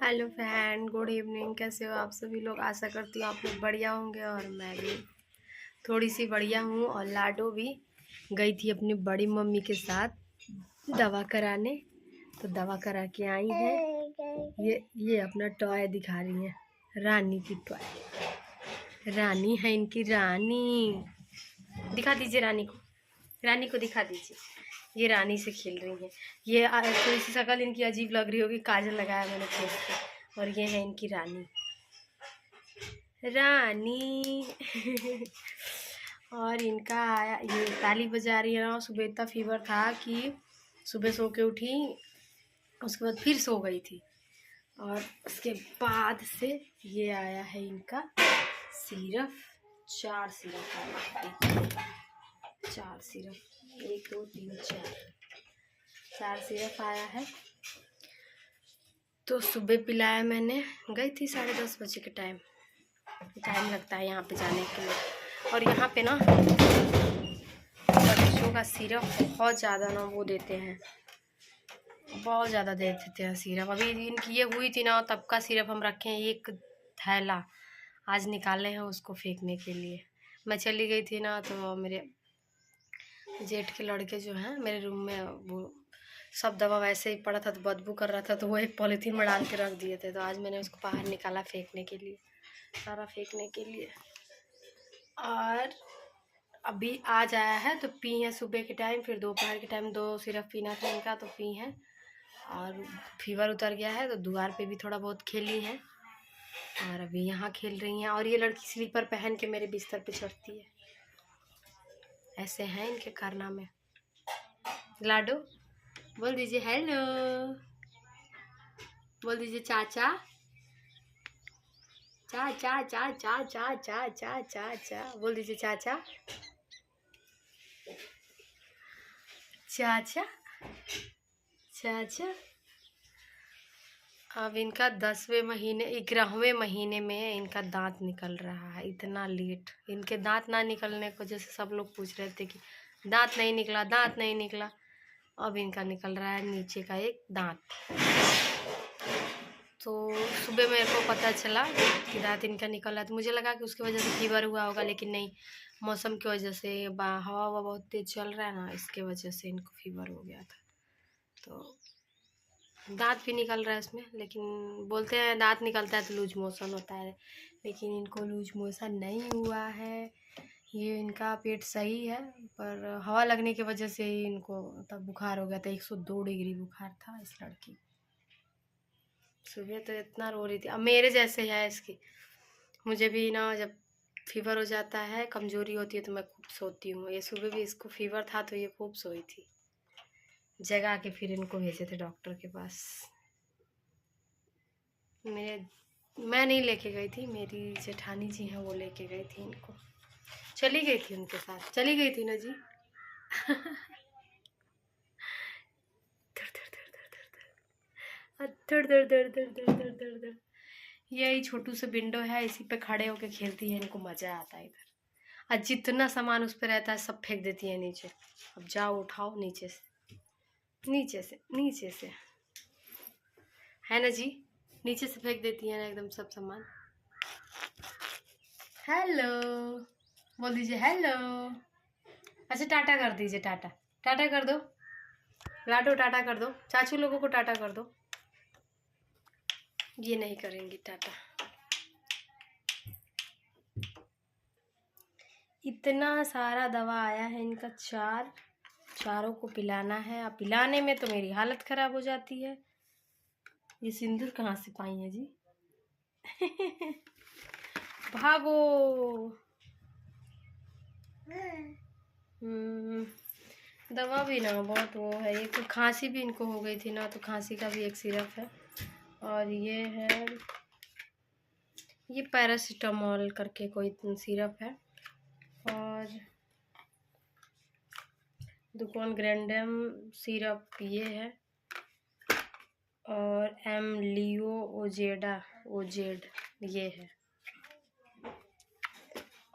Hello friend, good evening. कैसे हो आप सभी लोग? आशा करती हूँ आप लोग बढ़िया होंगे और मैं भी थोड़ी सी बढ़िया हूँ। और लाडो भी गई थी अपनी बड़ी मम्मी के साथ दवा कराने, तो दवा करा के आई है। ये अपना टॉय दिखा रही है, रानी की टॉय। रानी है इनकी, रानी। दिखा दीजिए रानी को, रानी को दिखा दीजिए। ये रानी से खेल रही है। ये थोड़ी सी शक्ल इनकी अजीब लग रही होगी, काजल लगाया मैंने फेस पे। और ये है इनकी रानी, रानी। और इनका आया, ये ताली बजा रही है ना। सुबह इतना फीवर था कि सुबह सो के उठी, उसके बाद फिर सो गई थी। और उसके बाद से ये आया है इनका सिरप। 4 सिरप आया, 4 सिरप, 1 2 3 4 सिरप आया है। तो सुबह पिलाया मैंने। गई थी 10:30 बजे के टाइम लगता है यहाँ पे जाने के लिए। और यहाँ पे ना बच्चों का सिरप बहुत ज़्यादा ना वो देते हैं, बहुत ज़्यादा दे देते हैं सिरप। अभी इनकी ये हुई थी ना, तब का सिरप हम रखे हैं 1 थैला। आज निकाले हैं उसको फेंकने के लिए। मैं चली गई थी ना, तो मेरे जेठ के लड़के जो हैं मेरे रूम में, वो सब दवा वैसे ही पड़ा था तो बदबू कर रहा था, तो वो एक पॉलीथीन में डाल के रख दिए थे। तो आज मैंने उसको बाहर निकाला फेंकने के लिए, सारा फेंकने के लिए। और अभी आज आया है तो पी है सुबह के टाइम, फिर दोपहर के टाइम 2 सिरप पीना था इनका, तो पी है। और फीवर उतर गया है तो दीवार पे भी थोड़ा बहुत खेली है। और अभी यहाँ खेल रही हैं। और ये लड़की स्लीपर पहन के मेरे बिस्तर पे चढ़ती है। ऐसे हैं इनके कारनामे। लाडो बोल दीजिए हेलो, बोल दीजिए चाचा, चा चा चा चा चा चा चा चा चा, बोल दीजिए चाचा, चाचा, चाचा। अब इनका 10वें महीने 11वें महीने में इनका दांत निकल रहा है। इतना लेट इनके दांत ना निकलने की वजह से सब लोग पूछ रहे थे कि दांत नहीं निकला, दांत नहीं निकला। अब इनका निकल रहा है नीचे का एक दांत। तो सुबह मेरे को पता चला कि दांत इनका निकला, तो मुझे लगा कि उसकी वजह से फीवर हुआ होगा, लेकिन नहीं, मौसम की वजह से, हवा बहुत तेज चल रहा है ना, इसके वजह से इनको फीवर हो गया था। तो दांत भी निकल रहा है इसमें, लेकिन बोलते हैं दांत निकलता है तो लूज मोशन होता है, लेकिन इनको लूज मोशन नहीं हुआ है। ये इनका पेट सही है, पर हवा लगने की वजह से ही इनको तब बुखार हो गया था। 102 डिग्री बुखार था इस लड़की। सुबह तो इतना रो रही थी, अब मेरे जैसे है इसकी। मुझे भी ना जब फीवर हो जाता है, कमज़ोरी होती है, तो मैं खूब सोती हूँ। ये सुबह भी इसको फीवर था तो ये खूब सोई थी। जगा के फिर इनको भेजे थे डॉक्टर के पास। मैं नहीं लेके गई थी, मेरी जेठानी जी हैं वो लेके गई थी इनको। चली गई थी उनके साथ, चली गई थी ना जी। धड़ धड़ धड़ धड़ धड़ धड़ धड़ धड़। यही छोटू से विंडो है, इसी पे खड़े होके खेलती है, इनको मजा आता है इधर। और जितना सामान उस पे रहता है सब फेंक देती है नीचे। अब जाओ उठाओ नीचे से, नीचे से, नीचे से, है ना जी, नीचे से फेंक देती है ना एकदम सब सामान। हेलो बोल दीजिए, हेलो। अच्छा टाटा कर दीजिए, टाटा, टाटा कर दो लाडो, टाटा कर दो, चाचू लोगों को टाटा कर दो। ये नहीं करेंगी टाटा। इतना सारा दवा आया है इनका, चारों को पिलाना है। अब पिलाने में तो मेरी हालत खराब हो जाती है। ये सिंदूर कहाँ से पाई है जी? भागो। दवा भी ना बहुत वो है। एक तो खांसी भी इनको हो गई थी ना, तो खांसी का भी एक सिरप है। और ये है, ये पैरासीटामोल करके कोई सिरप है। और दुकान ग्रैंडम सिरप ये है। और एमलियो ओजेड ये है।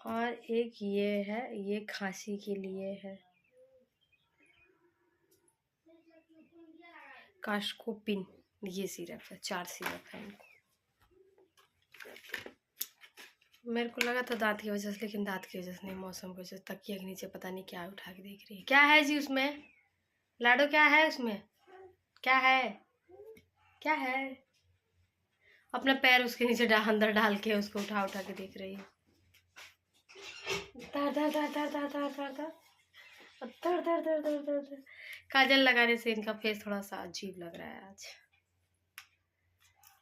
और एक ये है, ये खांसी के लिए है, कास्कोपिन ये सिरप है, 4 सिरप है इनको। मेरे को लगा था दांत की वजह से, लेकिन दांत की वजह से नहीं, मौसम की वजह से। तकिया के नीचे पता नहीं क्या उठा के देख रही है। क्या है जी उसमें? लाडो क्या है उसमें? क्या है? क्या है? अपना पैर उसके नीचे अंदर डाल के उसको उठा उठा के देख रही है। दर दर दर दर दर दर दर दर दर दर दर दर दर दर। काजल लगाने से इनका फेस थोड़ा सा अजीब लग रहा है आज।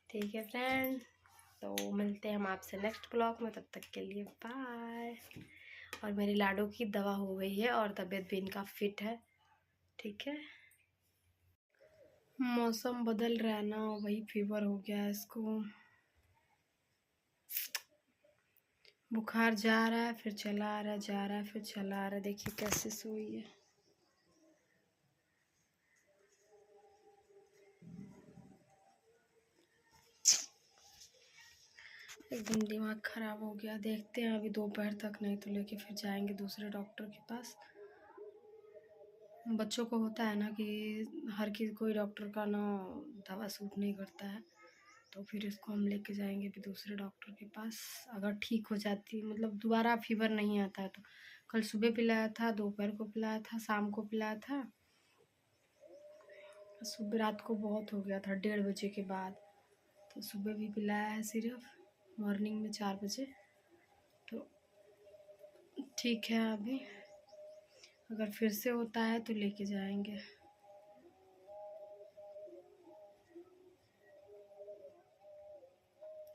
ठीक है फ्रेंड, तो मिलते हैं हम आपसे नेक्स्ट ब्लॉग में। तब तक के लिए बाय। और मेरी लाडो की दवा हो गई है और तबीयत भी इनका फिट है। ठीक है, मौसम बदल रहा है ना, वही फीवर हो गया है इसको। बुखार जा रहा है फिर चला आ रहा है, जा रहा है फिर चला आ रहा है। देखिए कैसे सोई है। एकदम दिमाग खराब हो गया। देखते हैं अभी दोपहर तक, नहीं तो लेके फिर जाएंगे दूसरे डॉक्टर के पास। बच्चों को होता है ना कि हर कोई डॉक्टर का ना दवा सूट नहीं करता है, तो फिर इसको हम लेके जाएंगे भी दूसरे डॉक्टर के पास। अगर ठीक हो जाती, मतलब दोबारा फीवर नहीं आता है तो। कल सुबह पिलाया था, दोपहर को पिलाया था, शाम को पिलाया था। सुबह रात को बहुत हो गया था 1:30 बजे के बाद, तो सुबह भी पिलाया है सिर्फ, मॉर्निंग में 4 बजे। तो ठीक है, अभी अगर फिर से होता है तो लेके जाएंगे।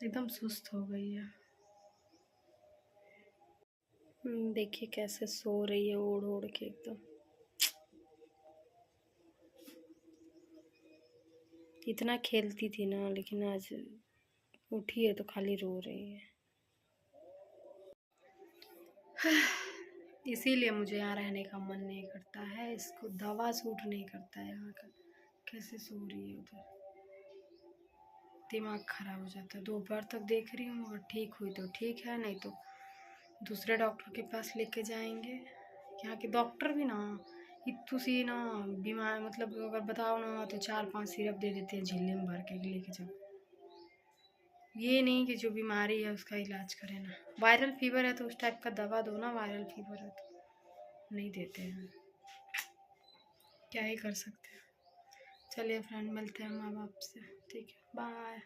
एकदम सुस्त हो गई है। देखिए कैसे सो रही है ओढ़ ओढ़ के एकदम। इतना खेलती थी ना, लेकिन आज उठी है तो खाली रो रही है। इसीलिए मुझे यहाँ रहने का मन नहीं करता है। इसको दवा सूट नहीं करता है यहाँ का। कैसे सो रही है उधर, दिमाग खराब हो जाता है। दोपहर तक देख रही हूँ, अगर ठीक हुई तो ठीक है, नहीं तो दूसरे डॉक्टर के पास लेके जाएंगे। यहाँ के डॉक्टर भी ना इतू सी ना बीमार, मतलब अगर बताओ ना तो 4-5 सिरप दे देते हैं झिल्ली में भर के लेके जाओ। ये नहीं कि जो बीमारी है उसका इलाज करें ना। वायरल फीवर है तो उस टाइप का दवा दो ना, वायरल फीवर है तो नहीं देते हैं। क्या ही कर सकते हैं। चलिए फ्रेंड, मिलते हैं हम अब आपसे। ठीक है, बाय।